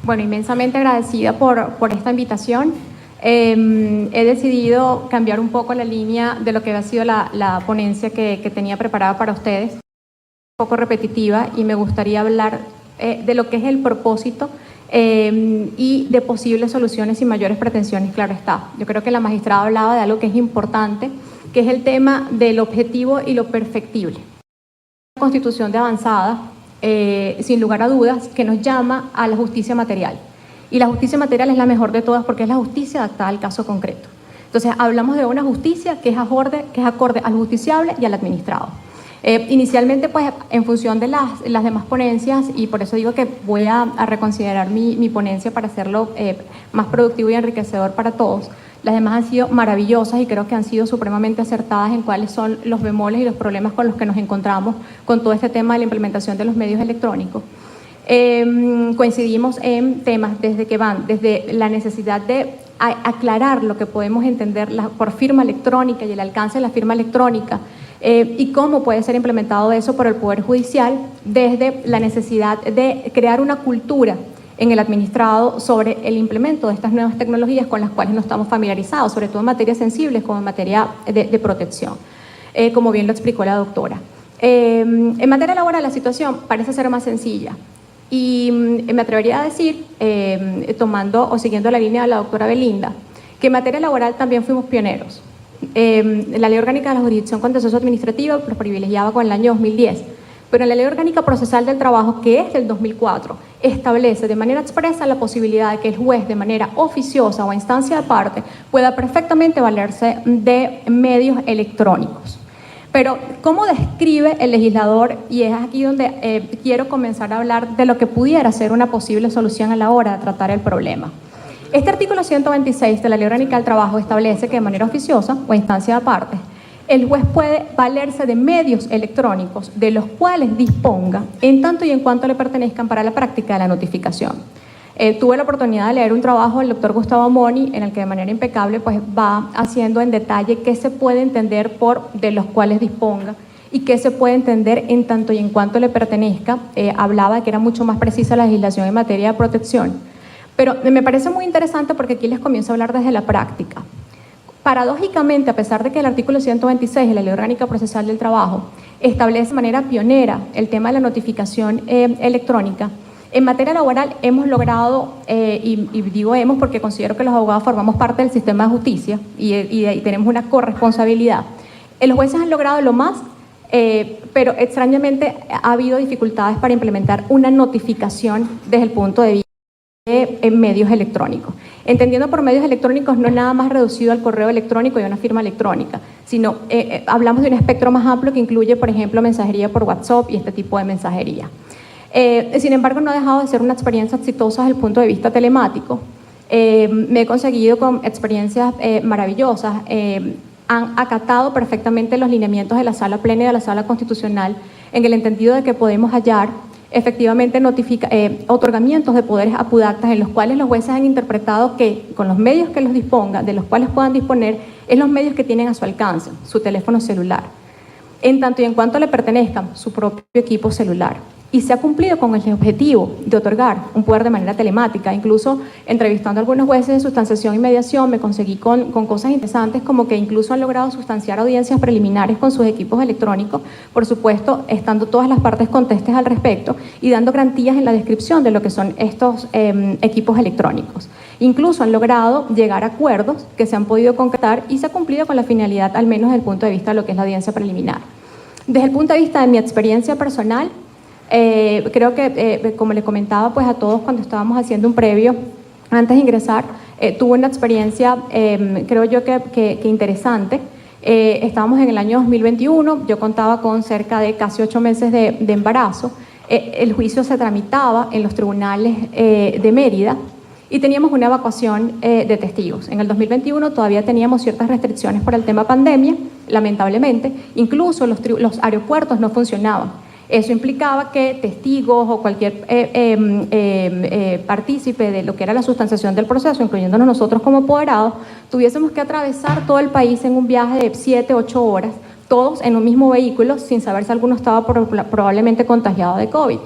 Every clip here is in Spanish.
Bueno, inmensamente agradecida por esta invitación. He decidido cambiar un poco la línea de lo que ha sido la ponencia que tenía preparada para ustedes, un poco repetitiva, y me gustaría hablar de lo que es el propósito y de posibles soluciones sin mayores pretensiones, claro está. Yo creo que la magistrada hablaba de algo que es importante, que es el tema del objetivo y lo perfectible. Una constitución de avanzada, sin lugar a dudas, que nos llama a la justicia material. Y la justicia material es la mejor de todas porque es la justicia adaptada al caso concreto. Entonces, hablamos de una justicia que es acorde al justiciable y al administrado. Inicialmente, pues, en función de las demás ponencias, y por eso digo que voy a reconsiderar mi ponencia para hacerlo más productivo y enriquecedor para todos. Las demás han sido maravillosas y creo que han sido supremamente acertadas en cuáles son los bemoles y los problemas con los que nos encontramos con todo este tema de la implementación de los medios electrónicos. Coincidimos en temas desde la necesidad de aclarar lo que podemos entender por firma electrónica y el alcance de la firma electrónica, y cómo puede ser implementado eso por el Poder Judicial, desde la necesidad de crear una cultura en el administrado sobre el implemento de estas nuevas tecnologías con las cuales no estamos familiarizados, sobre todo en materias sensibles como en materia de protección, como bien lo explicó la doctora. En materia laboral la situación parece ser más sencilla y me atrevería a decir, tomando o siguiendo la línea de la doctora Belinda, que en materia laboral también fuimos pioneros. La Ley Orgánica de la Jurisdicción Contencioso Administrativa los privilegiaba con el año 2010, pero en la Ley Orgánica Procesal del Trabajo, que es del 2004, establece de manera expresa la posibilidad de que el juez, de manera oficiosa o a instancia de parte, pueda perfectamente valerse de medios electrónicos. Pero, ¿cómo describe el legislador? Y es aquí donde quiero comenzar a hablar de lo que pudiera ser una posible solución a la hora de tratar el problema. Este artículo 126 de la Ley Orgánica del Trabajo establece que de manera oficiosa o a instancia de parte, el juez puede valerse de medios electrónicos de los cuales disponga en tanto y en cuanto le pertenezcan para la práctica de la notificación. Tuve la oportunidad de leer un trabajo del doctor Gustavo Moni en el que de manera impecable pues, va haciendo en detalle qué se puede entender por de los cuales disponga y qué se puede entender en tanto y en cuanto le pertenezca. Hablaba de que era mucho más precisa la legislación en materia de protección. Pero me parece muy interesante porque aquí les comienzo a hablar desde la práctica. Paradójicamente, a pesar de que el artículo 126 de la Ley Orgánica Procesal del Trabajo establece de manera pionera el tema de la notificación electrónica, en materia laboral hemos logrado, y digo hemos porque considero que los abogados formamos parte del sistema de justicia y tenemos una corresponsabilidad. Los jueces han logrado lo más, pero extrañamente ha habido dificultades para implementar una notificación desde el punto de vista en medios electrónicos. Entendiendo por medios electrónicos no nada más reducido al correo electrónico y a una firma electrónica, sino hablamos de un espectro más amplio que incluye, por ejemplo, mensajería por WhatsApp y este tipo de mensajería. Sin embargo, no ha dejado de ser una experiencia exitosa desde el punto de vista telemático. Me he conseguido con experiencias maravillosas. Han acatado perfectamente los lineamientos de la Sala Plena y de la Sala Constitucional en el entendido de que podemos hallar efectivamente otorgamientos de poderes apudactas en los cuales los jueces han interpretado que con los medios que los dispongan, de los cuales puedan disponer, es los medios que tienen a su alcance, su teléfono celular, en tanto y en cuanto le pertenezcan su propio equipo celular. Y se ha cumplido con el objetivo de otorgar un poder de manera telemática. Incluso entrevistando a algunos jueces de sustanciación y mediación me conseguí con cosas interesantes como que incluso han logrado sustanciar audiencias preliminares con sus equipos electrónicos, por supuesto estando todas las partes contestes al respecto y dando garantías en la descripción de lo que son estos equipos electrónicos. Incluso han logrado llegar a acuerdos que se han podido concretar y se ha cumplido con la finalidad, al menos desde el punto de vista de lo que es la audiencia preliminar. Desde el punto de vista de mi experiencia personal, creo que, como le comentaba pues, a todos cuando estábamos haciendo un previo, antes de ingresar, tuve una experiencia, creo yo que interesante. Estábamos en el año 2021, yo contaba con cerca de casi 8 meses de embarazo. El juicio se tramitaba en los tribunales de Mérida y teníamos una evacuación de testigos. En el 2021 todavía teníamos ciertas restricciones por el tema pandemia, lamentablemente. Incluso los aeropuertos no funcionaban. Eso implicaba que testigos o cualquier partícipe de lo que era la sustanciación del proceso, incluyéndonos nosotros como apoderados, tuviésemos que atravesar todo el país en un viaje de 7, 8 horas, todos en un mismo vehículo, sin saber si alguno estaba probablemente contagiado de COVID.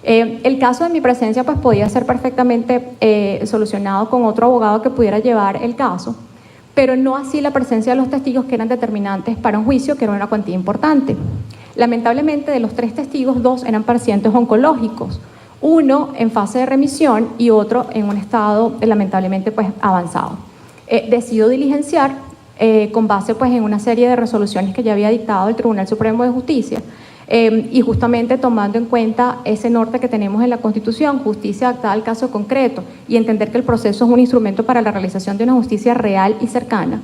El caso de mi presencia pues podía ser perfectamente solucionado con otro abogado que pudiera llevar el caso, pero no así la presencia de los testigos que eran determinantes para un juicio, que era una cuantía importante. Lamentablemente, de los 3 testigos, 2 eran pacientes oncológicos, uno en fase de remisión y otro en un estado lamentablemente pues avanzado. Decido diligenciar con base pues en una serie de resoluciones que ya había dictado el Tribunal Supremo de Justicia, y justamente tomando en cuenta ese norte que tenemos en la Constitución, justicia adaptada al caso concreto, y entender que el proceso es un instrumento para la realización de una justicia real y cercana.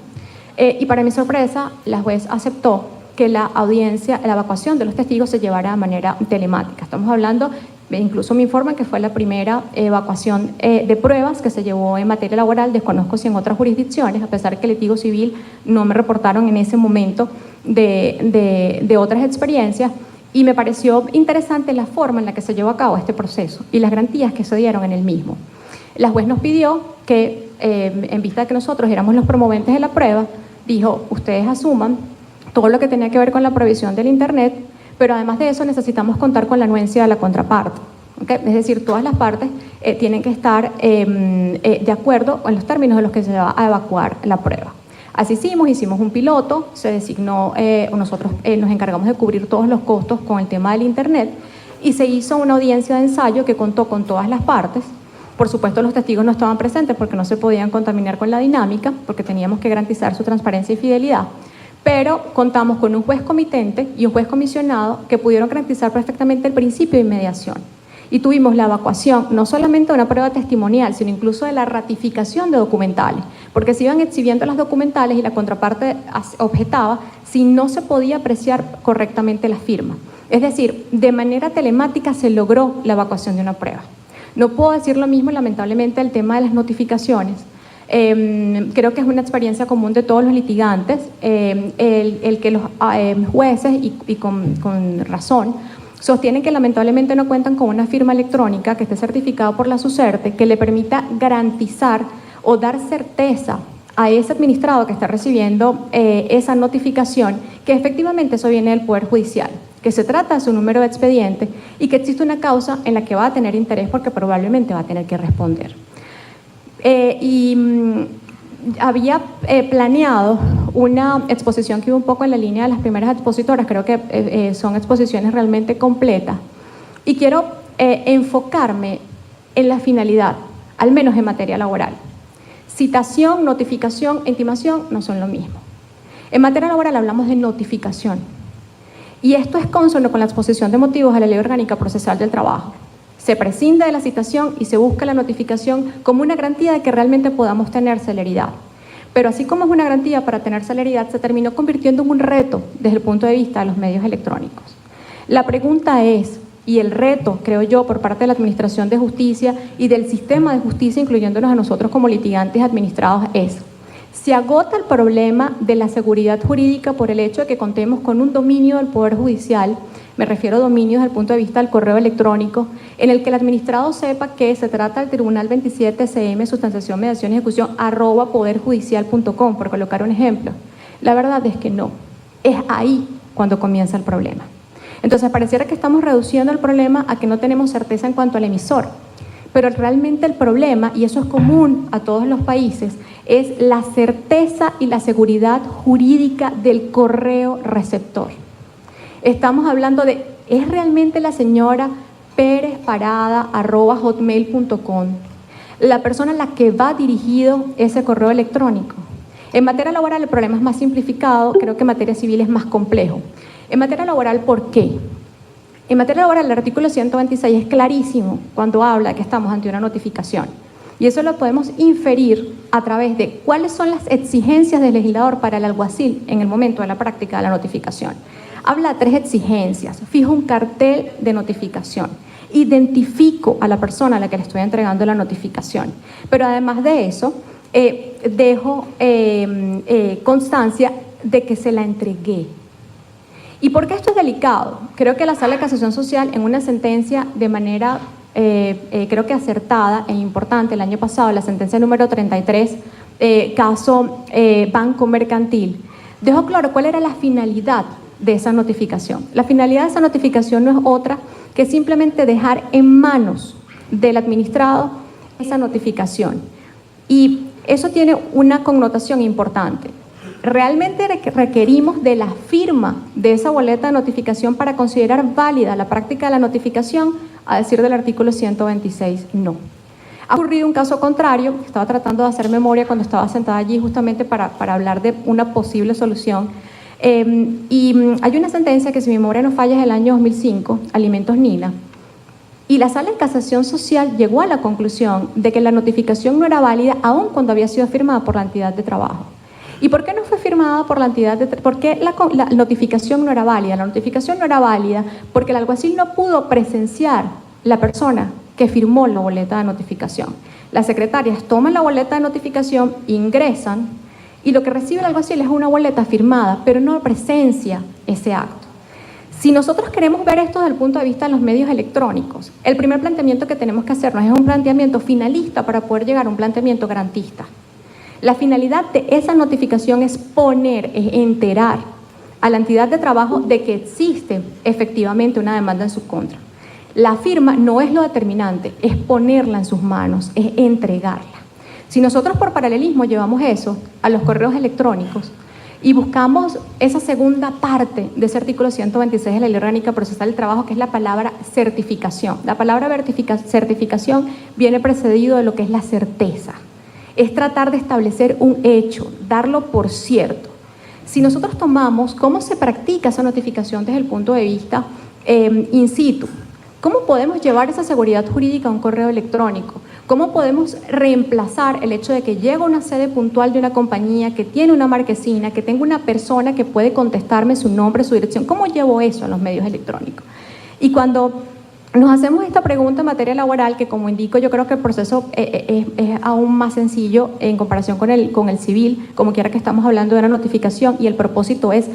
Y para mi sorpresa, la juez aceptó que la audiencia, la evacuación de los testigos se llevara de manera telemática. Estamos hablando, incluso me informan que fue la primera evacuación de pruebas que se llevó en materia laboral. Desconozco si en otras jurisdicciones, a pesar que el litigo civil no me reportaron en ese momento de otras experiencias, y me pareció interesante la forma en la que se llevó a cabo este proceso y las garantías que se dieron en el mismo. La juez nos pidió que, en vista de que nosotros éramos los promoventes de la prueba, dijo, ustedes asuman todo lo que tenía que ver con la provisión del Internet, pero además de eso necesitamos contar con la anuencia de la contraparte. ¿Okay? Es decir, todas las partes tienen que estar de acuerdo en los términos en los que se va a evacuar la prueba. Así hicimos un piloto, se designó, nosotros nos encargamos de cubrir todos los costos con el tema del Internet, y se hizo una audiencia de ensayo que contó con todas las partes. Por supuesto, los testigos no estaban presentes porque no se podían contaminar con la dinámica, porque teníamos que garantizar su transparencia y fidelidad, pero contamos con un juez comitente y un juez comisionado que pudieron garantizar perfectamente el principio de inmediación. Y tuvimos la evacuación no solamente de una prueba testimonial, sino incluso de la ratificación de documentales, porque se iban exhibiendo las documentales y la contraparte objetaba si no se podía apreciar correctamente la firma. Es decir, de manera telemática se logró la evacuación de una prueba. No puedo decir lo mismo, lamentablemente, del tema de las notificaciones. Creo que es una experiencia común de todos los litigantes, el que los jueces, y con razón, sostienen que lamentablemente no cuentan con una firma electrónica que esté certificada por la SUSERTE que le permita garantizar o dar certeza a ese administrado que está recibiendo esa notificación, que efectivamente eso viene del Poder Judicial, que se trata de su número de expediente y que existe una causa en la que va a tener interés porque probablemente va a tener que responder. Había planeado una exposición que iba un poco en la línea de las primeras expositoras. Creo que son exposiciones realmente completas, y quiero enfocarme en la finalidad, al menos en materia laboral. Citación, notificación e intimación no son lo mismo. En materia laboral hablamos de notificación, y esto es cónsono con la exposición de motivos a la Ley Orgánica Procesal del Trabajo. Se prescinde de la citación y se busca la notificación como una garantía de que realmente podamos tener celeridad. Pero así como es una garantía para tener celeridad, se terminó convirtiendo en un reto desde el punto de vista de los medios electrónicos. La pregunta es, y el reto, creo yo, por parte de la Administración de Justicia y del sistema de justicia, incluyéndonos a nosotros como litigantes administrados, es: ¿se agota el problema de la seguridad jurídica por el hecho de que contemos con un dominio del Poder Judicial? Me refiero a dominio desde el punto de vista del correo electrónico, en el que el administrado sepa que se trata del Tribunal 27 CM, sustanciación, mediación y ejecución, @poderjudicial.com, por colocar un ejemplo. La verdad es que no. Es ahí cuando comienza el problema. Entonces, pareciera que estamos reduciendo el problema a que no tenemos certeza en cuanto al emisor. Pero realmente el problema, y eso es común a todos los países, es la certeza y la seguridad jurídica del correo receptor. Estamos hablando de, ¿es realmente la señora perezparada@hotmail.com la persona a la que va dirigido ese correo electrónico? En materia laboral el problema es más simplificado, creo que en materia civil es más complejo. En materia laboral, ¿por qué? En materia laboral el artículo 126 es clarísimo cuando habla de que estamos ante una notificación. Y eso lo podemos inferir a través de cuáles son las exigencias del legislador para el alguacil en el momento de la práctica de la notificación. Habla de 3 exigencias: fijo un cartel de notificación, identifico a la persona a la que le estoy entregando la notificación, pero además de eso, dejo constancia de que se la entregué. ¿Y por qué esto es delicado? Creo que la Sala de Casación Social, en una sentencia de manera creo que acertada e importante el año pasado, la sentencia número 33, caso Banco Mercantil, dejó claro cuál era la finalidad de esa notificación. La finalidad de esa notificación no es otra que simplemente dejar en manos del administrado esa notificación. Y eso tiene una connotación importante. Realmente requerimos de la firma de esa boleta de notificación para considerar válida la práctica de la notificación, a decir del artículo 126, no. Ha ocurrido un caso contrario, estaba tratando de hacer memoria cuando estaba sentada allí justamente para hablar de una posible solución. Y hay una sentencia que, si mi memoria no falla, es del año 2005, Alimentos Nina, y la Sala de Casación Social llegó a la conclusión de que la notificación no era válida aun cuando había sido firmada por la entidad de trabajo. ¿Y por qué no fue firmada por la entidad de trabajo? ¿Por qué la notificación no era válida? La notificación no era válida porque el alguacil no pudo presenciar la persona que firmó la boleta de notificación. Las secretarias toman la boleta de notificación, ingresan, y lo que recibe el alguacil es una boleta firmada, pero no presencia ese acto. Si nosotros queremos ver esto desde el punto de vista de los medios electrónicos, el primer planteamiento que tenemos que hacernos es un planteamiento finalista para poder llegar a un planteamiento garantista. La finalidad de esa notificación es enterar a la entidad de trabajo de que existe efectivamente una demanda en su contra. La firma no es lo determinante, es ponerla en sus manos, es entregarla. Si nosotros por paralelismo llevamos eso a los correos electrónicos y buscamos esa segunda parte de ese artículo 126 de la Ley Orgánica Procesal del Trabajo, que es la palabra certificación. La palabra certificación viene precedido de lo que es la certeza. Es tratar de establecer un hecho, darlo por cierto. Si nosotros tomamos cómo se practica esa notificación desde el punto de vista in situ, ¿cómo podemos llevar esa seguridad jurídica a un correo electrónico? ¿Cómo podemos reemplazar el hecho de que llega una sede puntual de una compañía que tiene una marquesina, que tenga una persona que puede contestarme su nombre, su dirección? ¿Cómo llevo eso a los medios electrónicos? Y cuando nos hacemos esta pregunta en materia laboral, que como indico, yo creo que el proceso es aún más sencillo en comparación con el civil, como quiera que estamos hablando de una notificación, y el propósito es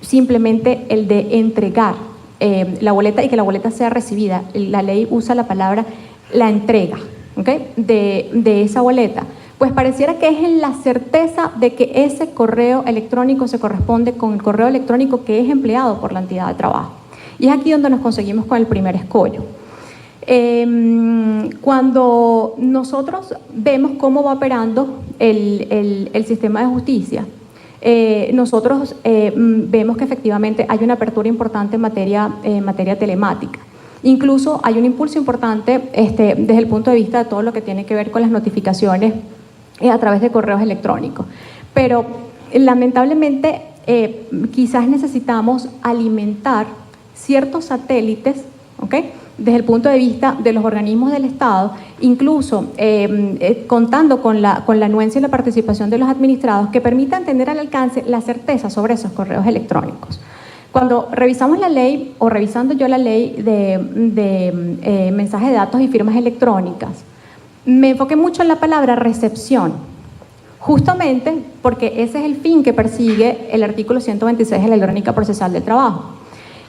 simplemente el de entregar la boleta y que la boleta sea recibida. La ley usa la palabra la entrega, ¿okay?, de esa boleta. Pues pareciera que es en la certeza de que ese correo electrónico se corresponde con el correo electrónico que es empleado por la entidad de trabajo. Y es aquí donde nos conseguimos con el primer escollo. Cuando nosotros vemos cómo va operando el sistema de justicia, nosotros vemos que efectivamente hay una apertura importante en materia telemática. Incluso hay un impulso importante desde el punto de vista de todo lo que tiene que ver con las notificaciones a través de correos electrónicos. Pero lamentablemente quizás necesitamos alimentar ciertos satélites, ¿okay?, desde el punto de vista de los organismos del Estado, incluso contando con la anuencia y la participación de los administrados, que permitan tener al alcance la certeza sobre esos correos electrónicos. Cuando revisamos la ley, o revisando yo la ley de mensajes de datos y firmas electrónicas, me enfoqué mucho en la palabra recepción, justamente porque ese es el fin que persigue el artículo 126 de la Ley Orgánica Procesal del Trabajo.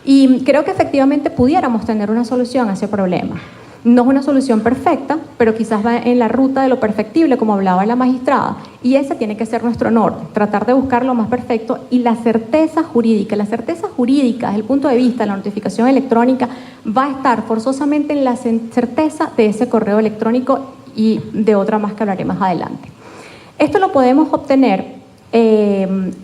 Y creo que efectivamente pudiéramos tener una solución a ese problema. No es una solución perfecta, pero quizás va en la ruta de lo perfectible, como hablaba la magistrada, y ese tiene que ser nuestro norte, tratar de buscar lo más perfecto. Y la certeza jurídica desde el punto de vista de la notificación electrónica va a estar forzosamente en la certeza de ese correo electrónico y de otra más que hablaré más adelante. Esto lo podemos obtener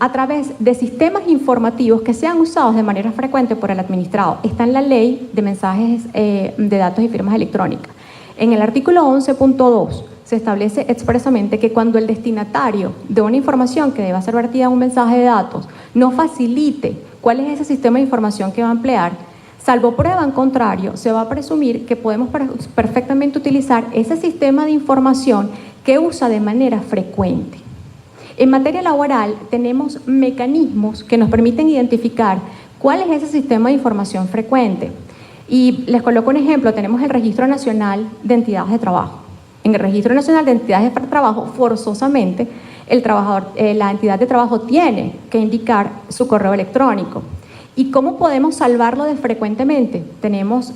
a través de sistemas informativos que sean usados de manera frecuente por el administrado. Está en la ley de mensajes de datos y firmas electrónicas. En el artículo 11.2 se establece expresamente que cuando el destinatario de una información que deba ser vertida en un mensaje de datos no facilite cuál es ese sistema de información que va a emplear, salvo prueba en contrario, se va a presumir que podemos perfectamente utilizar ese sistema de información que usa de manera frecuente. En materia laboral tenemos mecanismos que nos permiten identificar cuál es ese sistema de información frecuente. Y les coloco un ejemplo, tenemos el Registro Nacional de Entidades de Trabajo. En el Registro Nacional de Entidades de Trabajo, forzosamente, la entidad de trabajo tiene que indicar su correo electrónico. ¿Y cómo podemos salvarlo de frecuentemente? Tenemos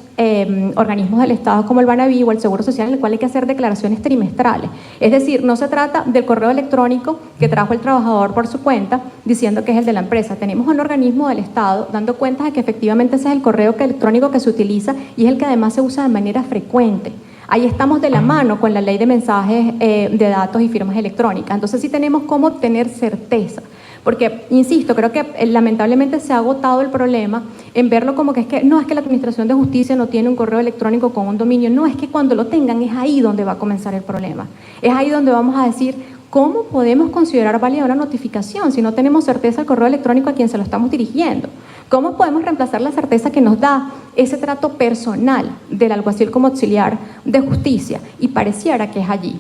organismos del Estado como el Banaví o el Seguro Social en el cual hay que hacer declaraciones trimestrales. Es decir, no se trata del correo electrónico que trajo el trabajador por su cuenta diciendo que es el de la empresa. Tenemos un organismo del Estado dando cuenta de que efectivamente ese es el correo electrónico que se utiliza y es el que además se usa de manera frecuente. Ahí estamos de la mano con la ley de mensajes de datos y firmas electrónicas. Entonces sí tenemos cómo obtener certeza. Porque, insisto, creo que lamentablemente se ha agotado el problema en verlo como que es que no es que la Administración de Justicia no tiene un correo electrónico con un dominio, no, es que cuando lo tengan es ahí donde va a comenzar el problema. Es ahí donde vamos a decir, ¿cómo podemos considerar válida una notificación si no tenemos certeza del correo electrónico a quien se lo estamos dirigiendo? ¿Cómo podemos reemplazar la certeza que nos da ese trato personal del alguacil como auxiliar de justicia? Y pareciera que es allí.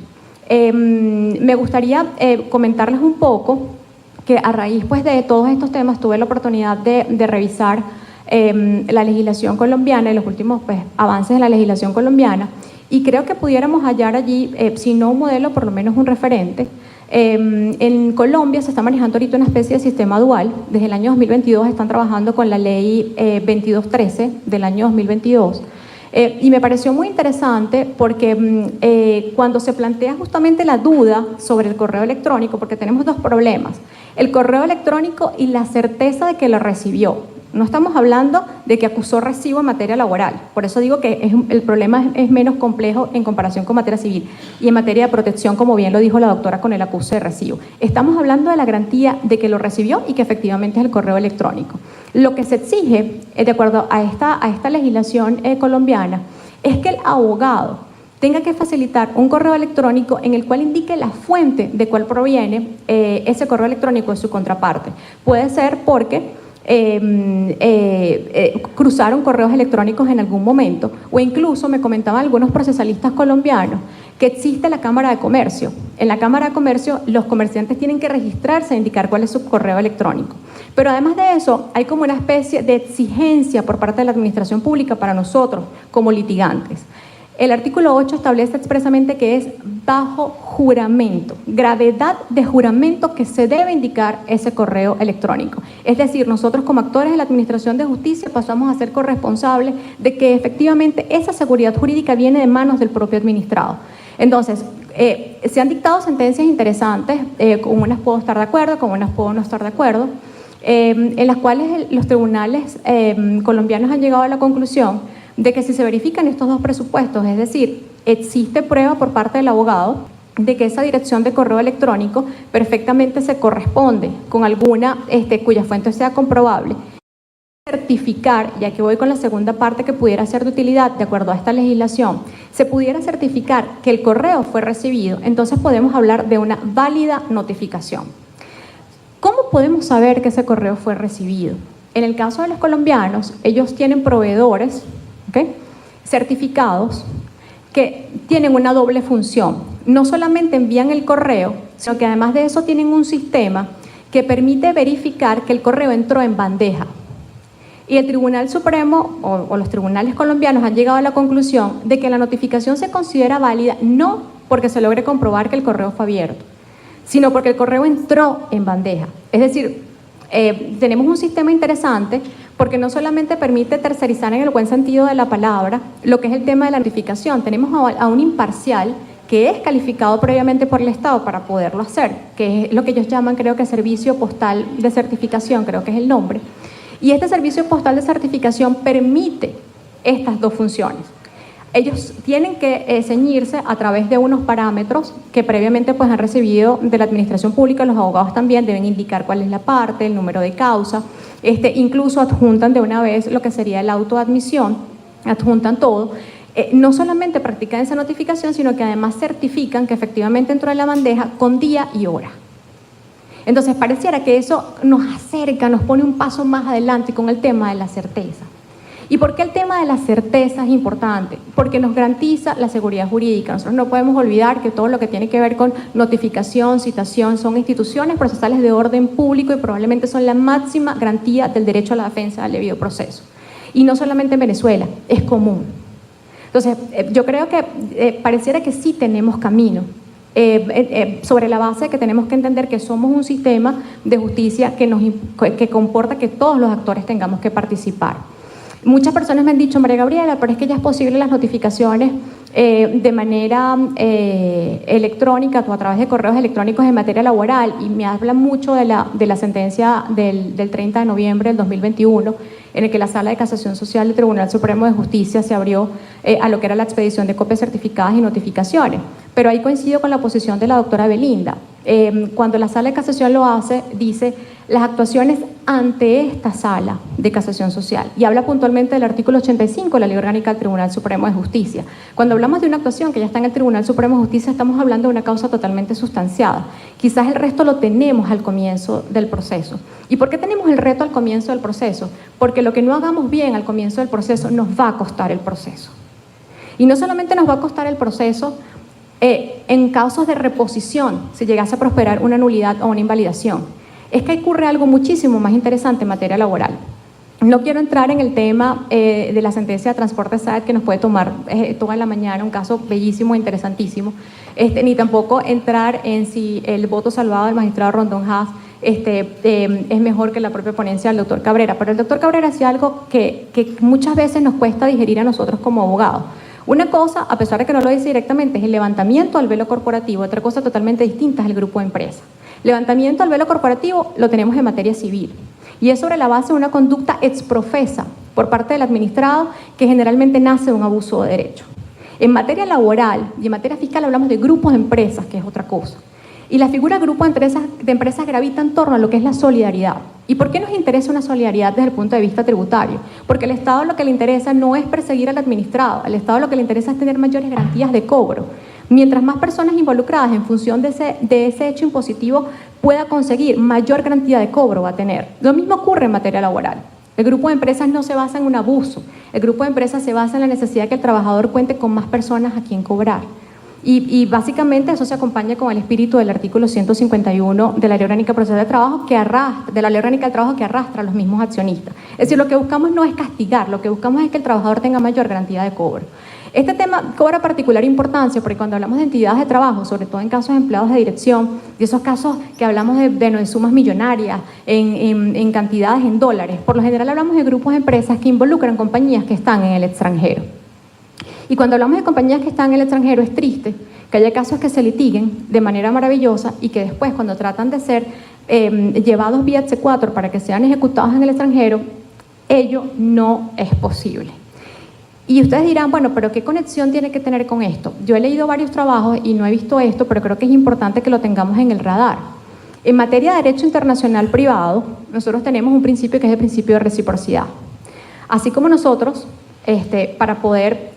Me gustaría comentarles un poco que a raíz pues, de todos estos temas tuve la oportunidad de revisar la legislación colombiana y los últimos pues, avances de la legislación colombiana y creo que pudiéramos hallar allí, si no un modelo, por lo menos un referente. En Colombia se está manejando ahorita una especie de sistema dual. Desde el año 2022 están trabajando con la ley 2213 del año 2022. Y me pareció muy interesante porque cuando se plantea justamente la duda sobre el correo electrónico, porque tenemos dos problemas, el correo electrónico y la certeza de que lo recibió. No estamos hablando de que acusó recibo en materia laboral, por eso digo que el problema es menos complejo en comparación con materia civil y en materia de protección, como bien lo dijo la doctora con el acuse de recibo. Estamos hablando de la garantía de que lo recibió y que efectivamente es el correo electrónico. Lo que se exige, de acuerdo a esta legislación colombiana, es que el abogado tenga que facilitar un correo electrónico en el cual indique la fuente de cuál proviene ese correo electrónico de su contraparte. Puede ser porque cruzaron correos electrónicos en algún momento o incluso me comentaban algunos procesalistas colombianos que existe la Cámara de Comercio. En la Cámara de Comercio los comerciantes tienen que registrarse e indicar cuál es su correo electrónico. Pero además de eso hay como una especie de exigencia por parte de la administración pública para nosotros como litigantes. El artículo 8 establece expresamente que es bajo juramento, gravedad de juramento que se debe indicar ese correo electrónico. Es decir, nosotros como actores de la Administración de Justicia pasamos a ser corresponsables de que efectivamente esa seguridad jurídica viene de manos del propio administrado. Entonces, se han dictado sentencias interesantes, con unas puedo estar de acuerdo, con unas puedo no estar de acuerdo, en las cuales los tribunales colombianos han llegado a la conclusión de que si se verifican estos dos presupuestos, es decir, existe prueba por parte del abogado de que esa dirección de correo electrónico perfectamente se corresponde con alguna cuya fuente sea comprobable, certificar, ya que voy con la segunda parte que pudiera ser de utilidad de acuerdo a esta legislación, se pudiera certificar que el correo fue recibido, entonces podemos hablar de una válida notificación. ¿Cómo podemos saber que ese correo fue recibido? En el caso de los colombianos, ellos tienen proveedores certificados que tienen una doble función. No solamente envían el correo, sino que además de eso tienen un sistema que permite verificar que el correo entró en bandeja. Y el Tribunal Supremo o los tribunales colombianos han llegado a la conclusión de que la notificación se considera válida no porque se logre comprobar que el correo fue abierto, sino porque el correo entró en bandeja. Es decir, tenemos un sistema interesante porque no solamente permite tercerizar en el buen sentido de la palabra lo que es el tema de la notificación, tenemos a un imparcial que es calificado previamente por el Estado para poderlo hacer, que es lo que ellos llaman, creo que servicio postal de certificación, creo que es el nombre, y este servicio postal de certificación permite estas dos funciones. Ellos tienen que ceñirse a través de unos parámetros que previamente pues, han recibido de la administración pública, los abogados también deben indicar cuál es la parte, el número de causa, incluso adjuntan de una vez lo que sería la autoadmisión, adjuntan todo. No solamente practican esa notificación, sino que además certifican que efectivamente entró en la bandeja con día y hora. Entonces pareciera que eso nos acerca, nos pone un paso más adelante con el tema de la certeza. ¿Y por qué el tema de la certeza es importante? Porque nos garantiza la seguridad jurídica. Nosotros no podemos olvidar que todo lo que tiene que ver con notificación, citación, son instituciones procesales de orden público y probablemente son la máxima garantía del derecho a la defensa del debido proceso. Y no solamente en Venezuela, es común. Entonces, yo creo que pareciera que sí tenemos camino, sobre la base de que tenemos que entender que somos un sistema de justicia que comporta que todos los actores tengamos que participar. Muchas personas me han dicho, María Gabriela, pero es que ya es posible las notificaciones de manera electrónica o a través de correos electrónicos en materia laboral, y me hablan mucho de la sentencia del 30 de noviembre del 2021, en el que la Sala de Casación Social del Tribunal Supremo de Justicia se abrió a lo que era la expedición de copias certificadas y notificaciones. Pero ahí coincido con la posición de la doctora Belinda. Cuando la Sala de Casación lo hace, dice las actuaciones ante esta Sala de Casación Social, y habla puntualmente del artículo 85 de la Ley Orgánica del Tribunal Supremo de Justicia. Cuando hablamos de una actuación que ya está en el Tribunal Supremo de Justicia, estamos hablando de una causa totalmente sustanciada. Quizás el resto lo tenemos al comienzo del proceso. ¿Y por qué tenemos el reto al comienzo del proceso? Porque lo que no hagamos bien al comienzo del proceso nos va a costar el proceso. Y no solamente nos va a costar el proceso en casos de reposición, si llegase a prosperar una nulidad o una invalidación, es que ocurre algo muchísimo más interesante en materia laboral. No quiero entrar en el tema de la sentencia de transporte SAED, que nos puede tomar toda la mañana, un caso bellísimo e interesantísimo, ni tampoco entrar en si el voto salvado del magistrado Rondón Haas es mejor que la propia ponencia del doctor Cabrera. Pero el doctor Cabrera hacía algo que muchas veces nos cuesta digerir a nosotros como abogados. Una cosa, a pesar de que no lo dice directamente, es el levantamiento al velo corporativo. Otra cosa totalmente distinta es el grupo de empresa. Levantamiento al velo corporativo lo tenemos en materia civil, y es sobre la base de una conducta exprofesa por parte del administrado, que generalmente nace de un abuso de derecho. En materia laboral y en materia fiscal hablamos de grupos de empresas, que es otra cosa. Y la figura grupo de empresas gravita en torno a lo que es la solidaridad. ¿Y por qué nos interesa una solidaridad desde el punto de vista tributario? Porque al Estado lo que le interesa no es perseguir al administrado, al Estado lo que le interesa es tener mayores garantías de cobro. Mientras más personas involucradas en función de ese hecho impositivo pueda conseguir, mayor garantía de cobro va a tener. Lo mismo ocurre en materia laboral. El grupo de empresas no se basa en un abuso, el grupo de empresas se basa en la necesidad de que el trabajador cuente con más personas a quien cobrar. Y básicamente eso se acompaña con el espíritu del artículo 151 de la Ley Orgánica Procesal de Trabajo, de la Ley Orgánica del Trabajo, que arrastra a los mismos accionistas. Es decir, lo que buscamos no es castigar, lo que buscamos es que el trabajador tenga mayor garantía de cobro. Este tema cobra particular importancia porque cuando hablamos de entidades de trabajo, sobre todo en casos de empleados de dirección, y esos casos que hablamos de sumas millonarias, en cantidades en dólares, por lo general hablamos de grupos de empresas que involucran compañías que están en el extranjero. Y cuando hablamos de compañías que están en el extranjero, es triste que haya casos que se litiguen de manera maravillosa y que después, cuando tratan de ser llevados vía C4 para que sean ejecutados en el extranjero, ello no es posible. Y ustedes dirán, bueno, pero ¿qué conexión tiene que tener con esto? Yo he leído varios trabajos y no he visto esto, pero creo que es importante que lo tengamos en el radar. En materia de derecho internacional privado, nosotros tenemos un principio que es el principio de reciprocidad. Así como nosotros, para poder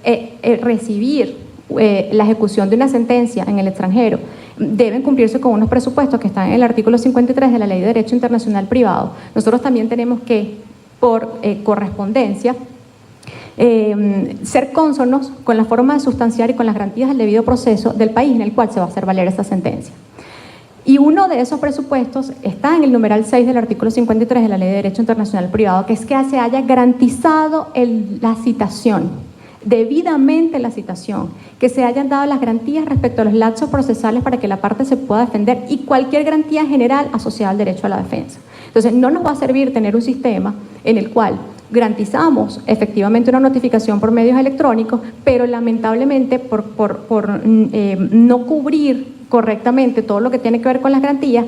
recibir la ejecución de una sentencia en el extranjero, deben cumplirse con unos presupuestos que están en el artículo 53 de la Ley de Derecho Internacional Privado. Nosotros también tenemos que, por correspondencia, ser cónsonos con la forma de sustanciar y con las garantías del debido proceso del país en el cual se va a hacer valer esta sentencia. Y uno de esos presupuestos está en el numeral 6 del artículo 53 de la Ley de Derecho Internacional Privado, que es que se haya garantizado la citación, debidamente la citación, que se hayan dado las garantías respecto a los lapsos procesales para que la parte se pueda defender y cualquier garantía general asociada al derecho a la defensa. Entonces, no nos va a servir tener un sistema en el cual garantizamos efectivamente una notificación por medios electrónicos, pero lamentablemente por no cubrir correctamente todo lo que tiene que ver con las garantías,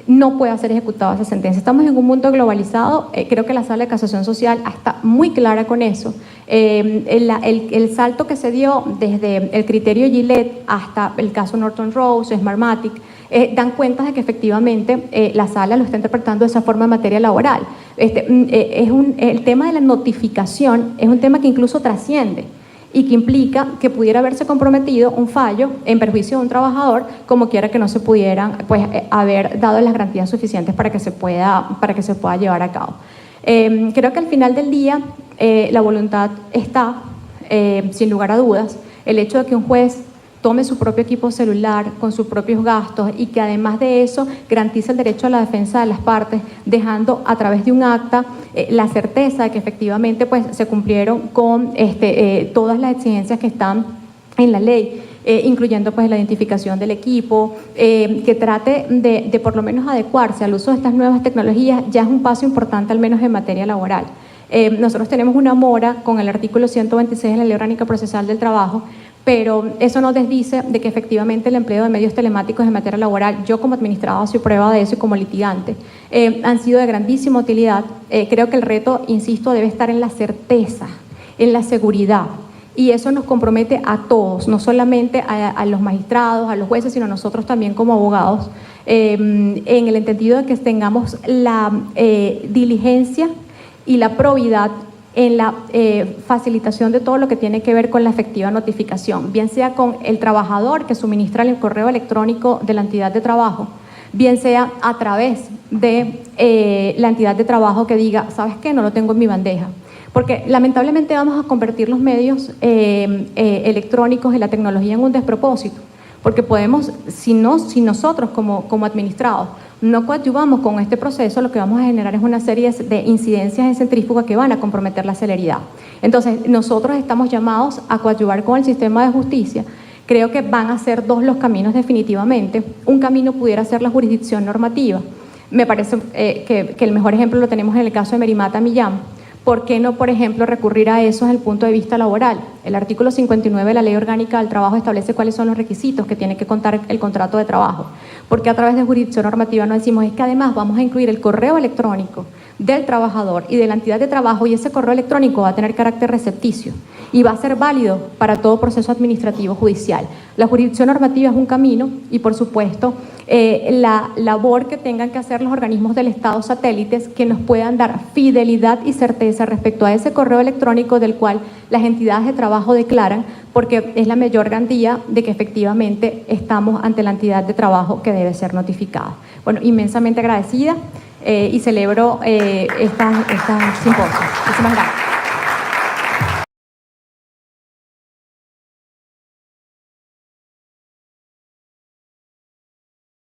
no puede ser ejecutada esa sentencia. Estamos en un mundo globalizado, creo que la Sala de Casación Social está muy clara con eso. El salto que se dio desde el criterio Gillette hasta el caso Norton Rose, Smartmatic, dan cuenta de que efectivamente la Sala lo está interpretando de esa forma en materia laboral. El tema de la notificación es un tema que incluso trasciende y que implica que pudiera haberse comprometido un fallo en perjuicio de un trabajador, como quiera que no se pudieran haber dado las garantías suficientes para que se pueda llevar a cabo. Creo que al final del día la voluntad está, sin lugar a dudas, el hecho de que un juez tome su propio equipo celular con sus propios gastos y que además de eso garantice el derecho a la defensa de las partes, dejando a través de un acta la certeza de que efectivamente se cumplieron con todas las exigencias que están en la ley. incluyendo pues la identificación del equipo, que trate de por lo menos adecuarse al uso de estas nuevas tecnologías, ya es un paso importante al menos en materia laboral. Nosotros tenemos una mora con el artículo 126 de la Ley Orgánica Procesal del Trabajo, pero eso no desdice de que efectivamente el empleo de medios telemáticos en materia laboral, yo como administrador soy prueba de eso y como litigante, han sido de grandísima utilidad. Creo que el reto, insisto, debe estar en la certeza, en la seguridad, y eso nos compromete a todos, no solamente a los magistrados, a los jueces, sino a nosotros también como abogados, en el entendido de que tengamos la diligencia y la probidad en la facilitación de todo lo que tiene que ver con la efectiva notificación, bien sea con el trabajador que suministra el correo electrónico de la entidad de trabajo, bien sea a través de la entidad de trabajo que diga, ¿sabes qué? No lo tengo en mi bandeja. Porque lamentablemente vamos a convertir los medios electrónicos y la tecnología en un despropósito, porque podemos, si nosotros como administrados no coadyuvamos con este proceso, lo que vamos a generar es una serie de incidencias en centrífuga que van a comprometer la celeridad. Entonces, nosotros estamos llamados a coadyuvar con el sistema de justicia. Creo que van a ser dos los caminos definitivamente. Un camino pudiera ser la jurisdicción normativa. Me parece que el mejor ejemplo lo tenemos en el caso de Merimata Millán. ¿Por qué no, por ejemplo, recurrir a eso desde el punto de vista laboral? El artículo 59 de la Ley Orgánica del Trabajo establece cuáles son los requisitos que tiene que contar el contrato de trabajo. Porque a través de jurisdicción normativa no decimos, es que además vamos a incluir el correo electrónico del trabajador y de la entidad de trabajo, y ese correo electrónico va a tener carácter recepticio y va a ser válido para todo proceso administrativo judicial. La jurisdicción normativa es un camino y, por supuesto, la labor que tengan que hacer los organismos del Estado satélites que nos puedan dar fidelidad y certeza respecto a ese correo electrónico del cual las entidades de trabajo declaran, porque es la mayor garantía de que efectivamente estamos ante la entidad de trabajo que debe ser notificada. Bueno, inmensamente agradecida y celebro esta simposio. Muchísimas gracias.